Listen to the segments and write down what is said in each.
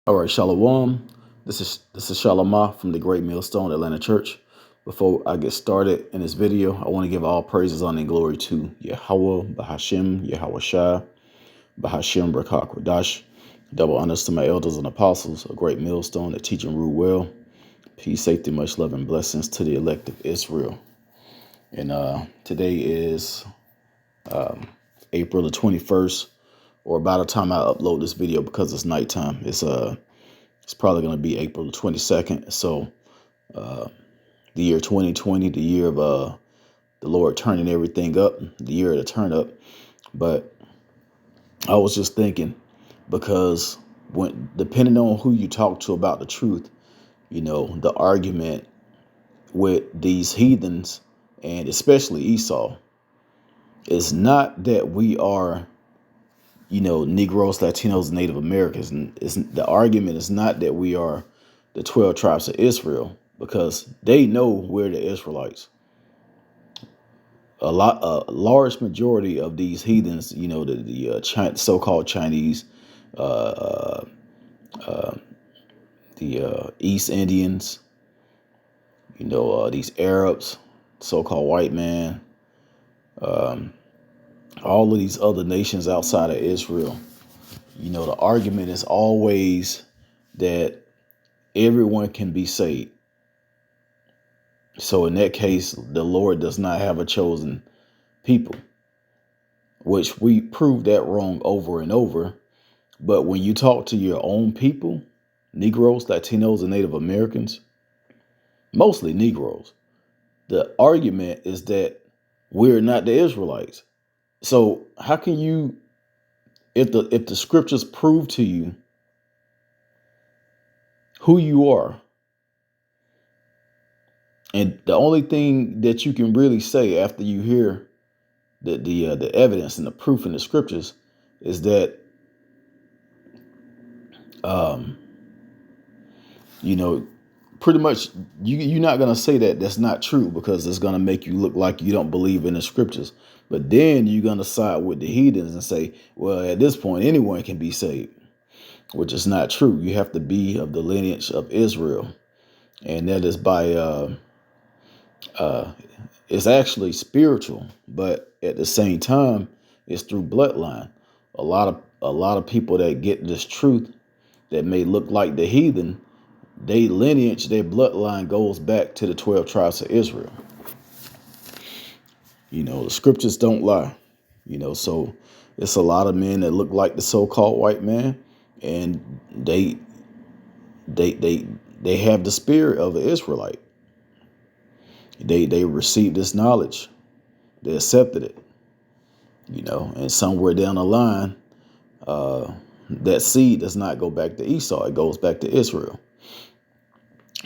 All right, Shalom. This is Shalomah from the Great Millstone Atlanta Church. Before I get started in this video, I want to give all praises, honor, and glory to Yahweh, Bahashim, Yahweh Shai, Bahashim, Brakah, Kodash. Double honors to my elders and apostles, a great millstone that teach and rule well. Peace, safety, much love, and blessings to the elect of Israel. And today is April the 21st, or about the time I upload this video because it's nighttime. It's probably going to be April the 22nd. So the year 2020, the year of the Lord turning everything up, the year of the turn up. But I was just thinking, because when depending on who you talk to about the truth, the argument with these heathens, and especially Esau, is not that we are, Negroes, Latinos, Native Americans. And the argument is not that we are the 12 tribes of Israel, because they know we're the Israelites. A large majority of these heathens, the so-called Chinese, uh, uh, the East Indians, these Arabs, so-called white man, um, all of these other nations outside of Israel. The argument is always that everyone can be saved. So in that case, the Lord does not have a chosen people, which we prove that wrong over and over. But when you talk to your own people, Negroes, Latinos, and Native Americans, mostly Negroes, the argument is that we're not the Israelites. So how can you, if the scriptures prove to you who you are, and the only thing that you can really say after you hear the evidence and the proof in the scriptures is that um, pretty much you're not going to say that that's not true, because it's going to make you look like you don't believe in the scriptures. But then you're going to side with the heathens and say, well, at this point, anyone can be saved, which is not true. You have to be of the lineage of Israel. And that is by, it's actually spiritual, but at the same time, it's through bloodline. A lot of people that get this truth that may look like the heathen, they lineage, their bloodline goes back to the 12 tribes of Israel. The scriptures don't lie. So it's a lot of men that look like the so-called white man, and they have the spirit of an Israelite. They received this knowledge, they accepted it, and somewhere down the line, that seed does not go back to Esau, it goes back to Israel.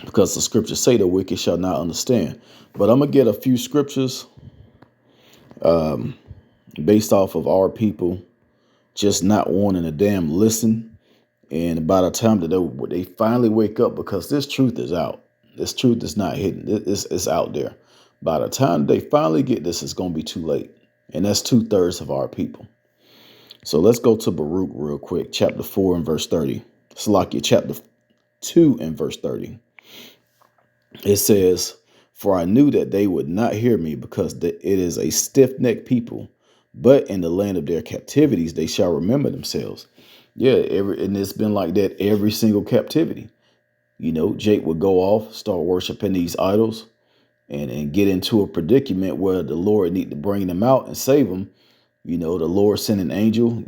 Because the scriptures say the wicked shall not understand. But I'm going to get a few scriptures based off of our people just not wanting to damn listen. And by the time that they finally wake up, because this truth is out. This truth is not hidden. It's out there. By the time they finally get this, it's going to be too late. And that's 2/3 of our people. So let's go to Baruch real quick. Chapter 4 and verse 30. Salakia, chapter 2 and verse 30. It says, for I knew that they would not hear me, because it is a stiff-necked people, but in the land of their captivities they shall remember themselves. Yeah, and it's been like that every single captivity. Jake would go off, start worshiping these idols, and get into a predicament where the Lord need to bring them out and save them. The Lord send an angel,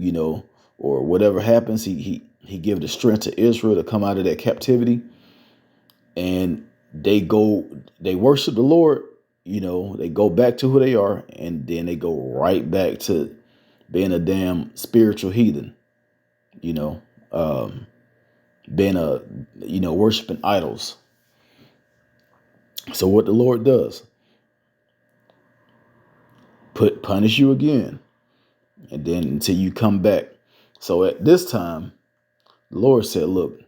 or whatever happens, he give the strength to Israel to come out of that captivity. And they worship the Lord, they go back to who they are, and then they go right back to being a damn spiritual heathen, being worshiping idols. So what the Lord does, punish you again, and then until you come back. So at this time, the Lord said, look,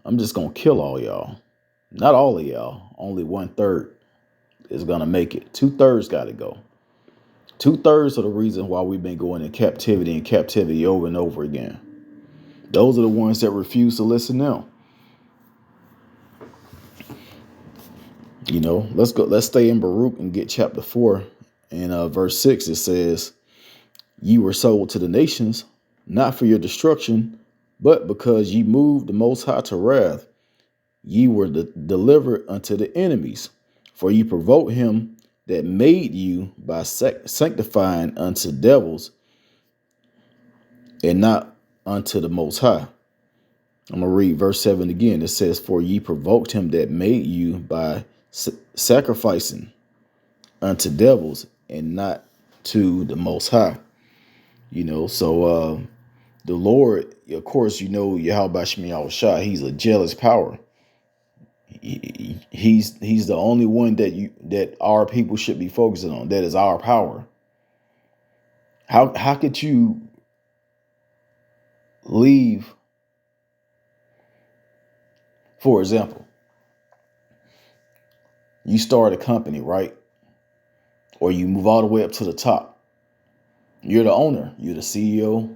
I'm just going to kill all y'all. Not all of y'all, only 1/3 is going to make it. 2/3 got to go. 2/3 of the reason why we've been going in captivity over and over again. Those are the ones that refuse to listen now. Let's go. Let's stay in Baruch and get chapter 4 and verse 6. It says, "Ye were sold to the nations, not for your destruction, but because ye moved the Most High to wrath. Ye were delivered unto the enemies, for ye provoked him that made you by sanctifying unto devils and not unto the Most High." I'm going to read verse 7 again. It says, "For ye provoked him that made you by sacrificing unto devils and not to the Most High." So the Lord, of course, Yahweh Shemi Shah, he's a jealous power. He's the only one that our people should be focusing on. That is our power. How could you leave, for example, you start a company, right? Or you move all the way up to the top. You're the owner, you're the CEO.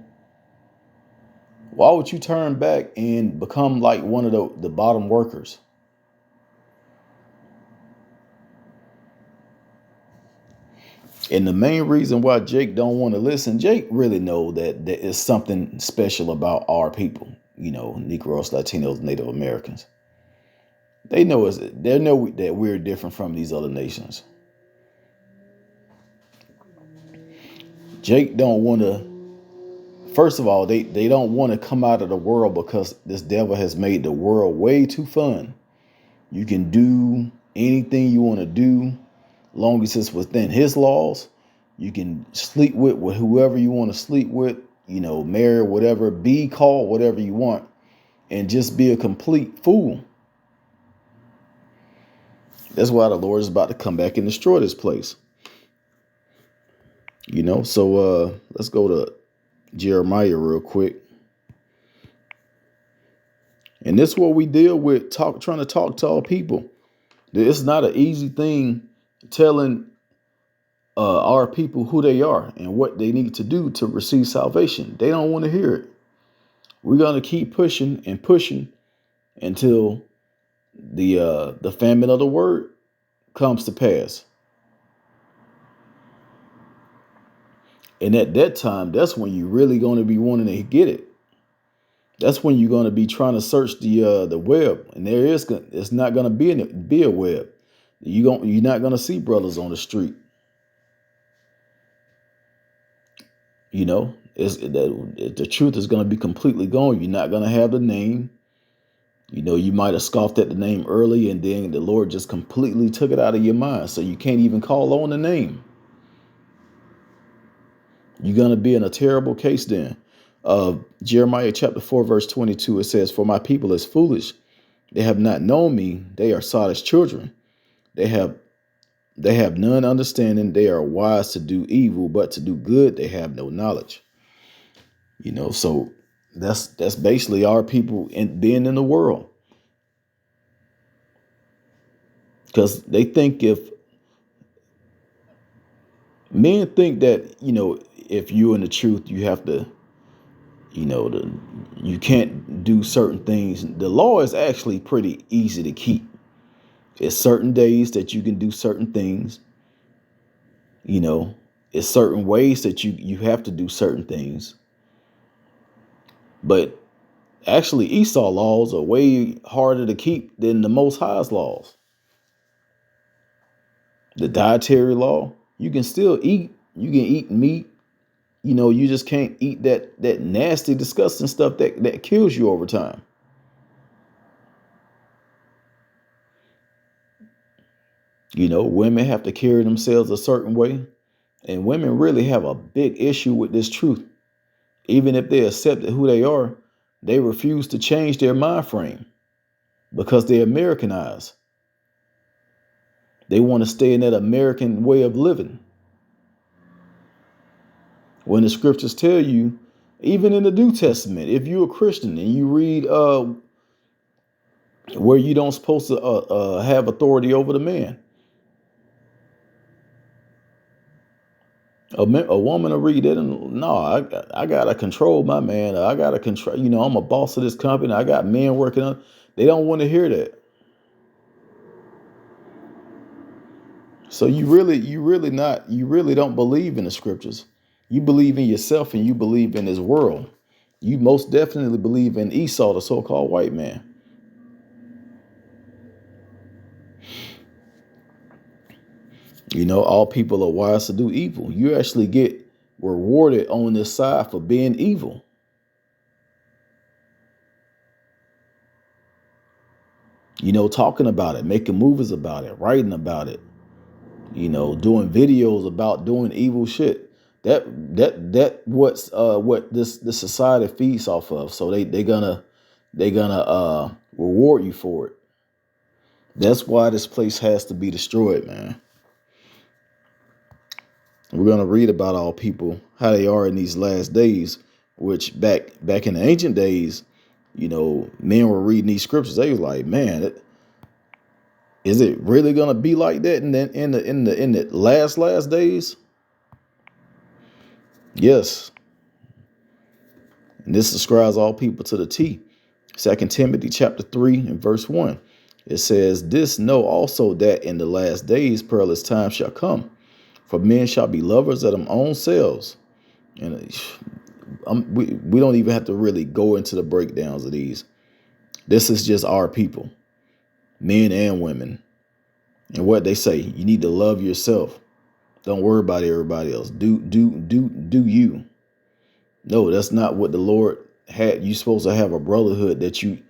Why would you turn back and become like one of the bottom workers? And the main reason why Jake don't want to listen, Jake really know that there is something special about our people, Negroes, Latinos, Native Americans. They know that we're different from these other nations. Jake don't want to, first of all, they don't want to come out of the world because this devil has made the world way too fun. You can do anything you want to do, long as it's within his laws. You can sleep with whoever you want to sleep with, marry, whatever, be called whatever you want, and just be a complete fool. That's why the Lord is about to come back and destroy this place. So let's go to Jeremiah real quick. And this is what we deal with, trying to talk to all people. It's not an easy thing telling our people who they are and what they need to do to receive salvation. They don't want to hear it. We're going to keep pushing and pushing until the famine of the word comes to pass. And at that time, that's when you're really going to be wanting to get it. That's when you're going to be trying to search the web, and it's not going to be a web. You're not going to see brothers on the street. The truth is going to be completely gone. You're not going to have the name. You might have scoffed at the name early, and then the Lord just completely took it out of your mind, so you can't even call on the name. You're going to be in a terrible case then. Jeremiah chapter 4, verse 22, it says, "For my people is foolish. They have not known me. They are Sodom's children. They have none understanding. They are wise to do evil, but to do good they have no knowledge." So that's basically our people being in the world. Because they think men think that, if you're in the truth, you have to, you can't do certain things. The law is actually pretty easy to keep. It's certain days that you can do certain things. It's certain ways that you have to do certain things. But actually, Esau laws are way harder to keep than the Most High's laws. The dietary law, you can still eat. You can eat meat. You just can't eat that nasty, disgusting stuff that kills you over time. Women have to carry themselves a certain way. And women really have a big issue with this truth. Even if they accept who they are, they refuse to change their mind frame because they're Americanized. They want to stay in that American way of living. When the scriptures tell you, even in the New Testament, if you're a Christian and you read where you don't supposed to have authority over the man. A woman will read it and no, I gotta control my man. I gotta control. I'm a boss of this company. I got men working on. They don't want to hear that. So you really don't believe in the scriptures. You believe in yourself and you believe in this world. You most definitely believe in Esau, the so-called white man. All people are wise to do evil. You actually get rewarded on this side for being evil. Talking about it, making movies about it, writing about it, doing videos about doing evil shit. What this society feeds off of. So they're gonna reward you for it. That's why this place has to be destroyed, man. We're gonna read about all people, how they are in these last days, which back in the ancient days, men were reading these scriptures. They was like, man, is it really gonna be like that? And then in the last days, yes. And this describes all people to the T. 2 Timothy chapter 3 and verse 1. It says, "This know also that in the last days perilous times shall come. For men shall be lovers of them own selves." And we don't even have to really go into the breakdowns of these. This is just our people, men and women. And what they say, you need to love yourself. Don't worry about everybody else. Do you. No, that's not what the Lord had. You're supposed to have a brotherhood that you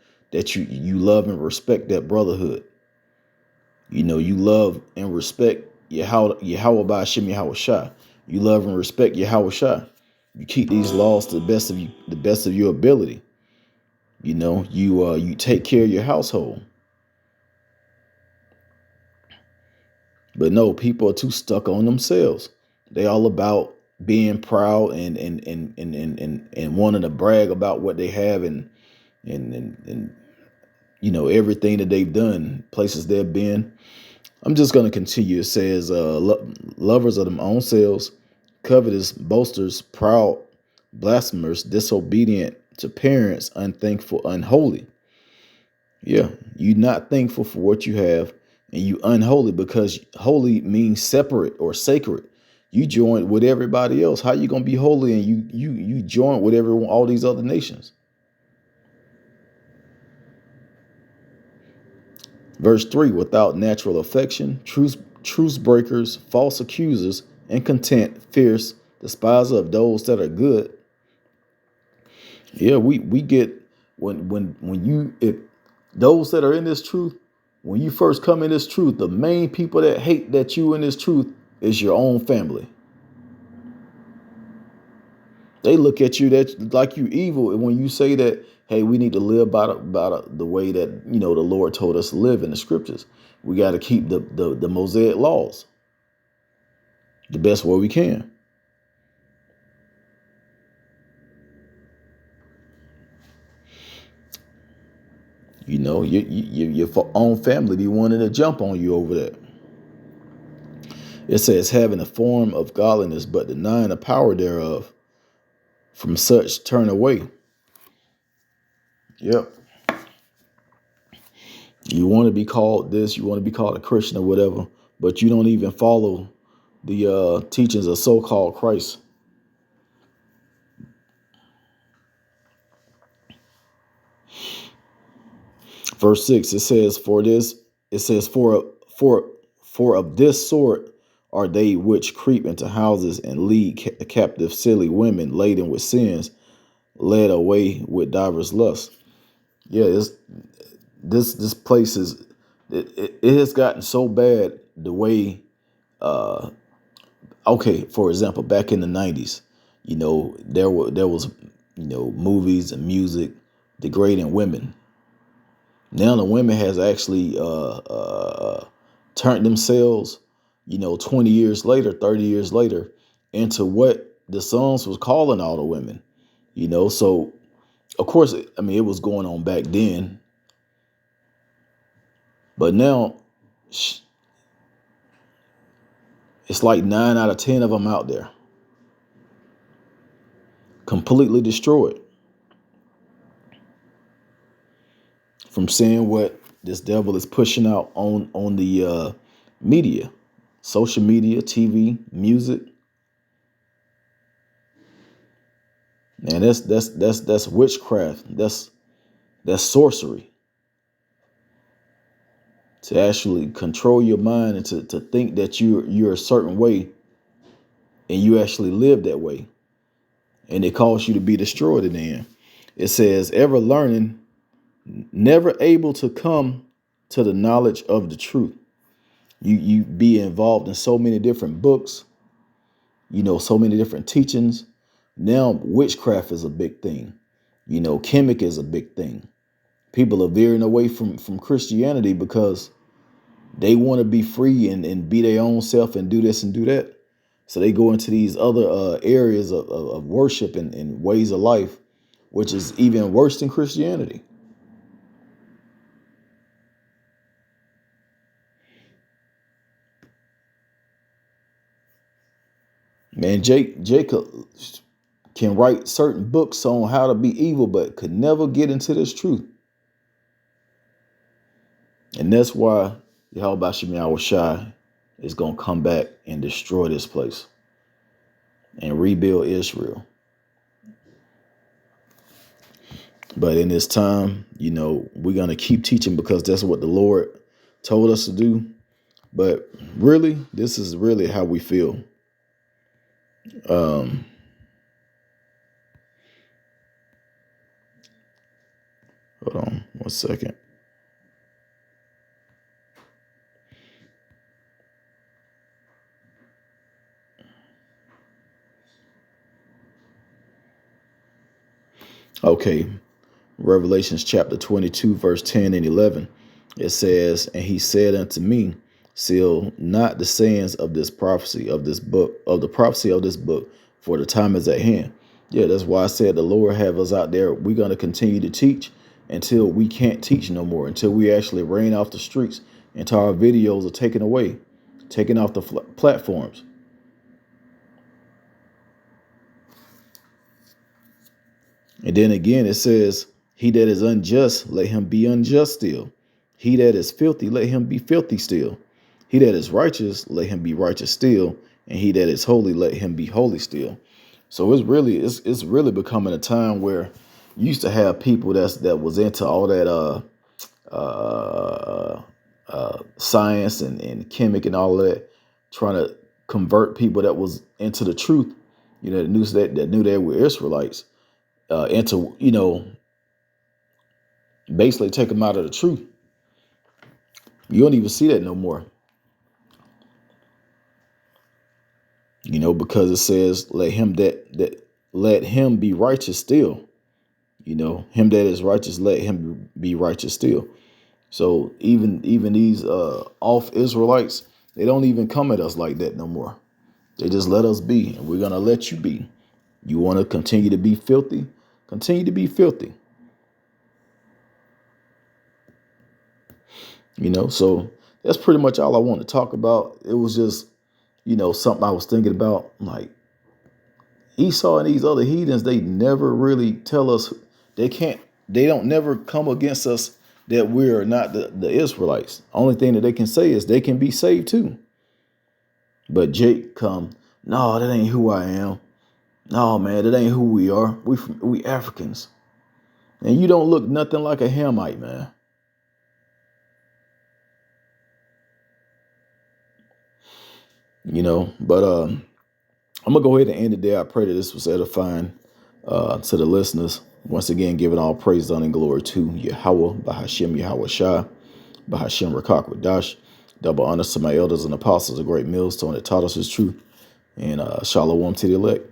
love and respect that brotherhood. You love and respect Yahweh Ba'ashem Yahweh Shah. You love and respect Yahweh Shah. You keep these laws to the best of your ability. You take care of your household. But no, people are too stuck on themselves. They all about being proud and wanting to brag about what they have and everything that they've done, places they've been. I'm just going to continue. It says, lovers of them own selves, covetous, boasters, proud, blasphemers, disobedient to parents, unthankful, unholy. Yeah, you're not thankful for what you have, and you unholy because holy means separate or sacred. You join with everybody else. How you gonna be holy and you join with everyone, all these other nations? Verse 3, without natural affection, truce breakers, false accusers, incontent, fierce, despiser of those that are good. Yeah, we get when you if those that are in this truth, when you first come in this truth, the main people that hate that you in this truth is your own family. They look at you that like you evil, and when you say that, hey, we need to live by the way that the Lord told us to live in the scriptures. We got to keep the Mosaic laws the best way we can. Your own family be wanting to jump on you over that. It says having a form of godliness, but denying the power thereof. From such turn away. Yep. You want to be called this, you want to be called a Christian or whatever, but you don't even follow the teachings of so-called Christ. Verse 6, for of this sort are they which creep into houses and lead captive silly women laden with sins, led away with divers lusts. Yeah, this place it has gotten so bad the way okay, for example, back in the 90s, there was movies and music degrading women. Now the women has actually turned themselves, 20 years later, 30 years later, into what the songs was calling all the women. So of course, it was going on back then, but now it's like 9 out of 10 of them out there. completely destroyed from seeing what this devil is pushing out on the media, social media, TV, music. Man, that's witchcraft. That's sorcery. To actually control your mind and to think that you're a certain way and you actually live that way. And it calls you to be destroyed in the end. It says, ever learning, never able to come to the knowledge of the truth. You be involved in so many different books, so many different teachings. Now witchcraft is a big thing. Chemic is a big thing. People are veering away from Christianity because they want to be free and be their own self and do this and do that. So they go into these other areas of worship and ways of life, which is even worse than Christianity. Man, Jacob can write certain books on how to be evil, but could never get into this truth. And that's why Yahweh Shem Shai is going to come back and destroy this place and rebuild Israel. But in this time, we're going to keep teaching because that's what the Lord told us to do. But really, this is really how we feel. Hold on 1 second. Okay. Revelations chapter 22, verse 10 and 11. It says, and he said unto me, seal not the sayings of this prophecy of this book, of the prophecy of this book, for the time is at hand. Yeah, that's why I said the Lord have us out there. We're going to continue to teach until we can't teach no more, until we actually rain off the streets, until our videos are taken away, taken off the platforms. And then again, it says, he that is unjust, let him be unjust still. He that is filthy, let him be filthy still. He that is righteous, let him be righteous still. And he that is holy, let him be holy still. So it's really becoming a time where you used to have people that was into all that science and chemic and all of that, trying to convert people that was into the truth, that knew they were Israelites, into, basically take them out of the truth. You don't even see that no more. Because it says, let him be righteous still. Him that is righteous, let him be righteous still. So even these off Israelites, they don't even come at us like that no more. They just let us be, and we're gonna let you be. You want to continue to be filthy? Continue to be filthy. So that's pretty much all I want to talk about. It was just, something I was thinking about, like Esau and these other heathens, they never really tell us, they don't never come against us that we're not the Israelites. Only thing that they can say is they can be saved too. But Jake come, no, that ain't who I am. No, man, that ain't who we are. We Africans. And you don't look nothing like a Hamite, man. But I'm gonna go ahead and end it there. I pray that this was edifying to the listeners. Once again, giving all praise, honor, and glory to Yahweh, Bahashem, Yahweh Shai, Bahashem Rakak Wadash. Double honors to my elders and apostles, a great millstone that taught us his truth. And shalom to the elect.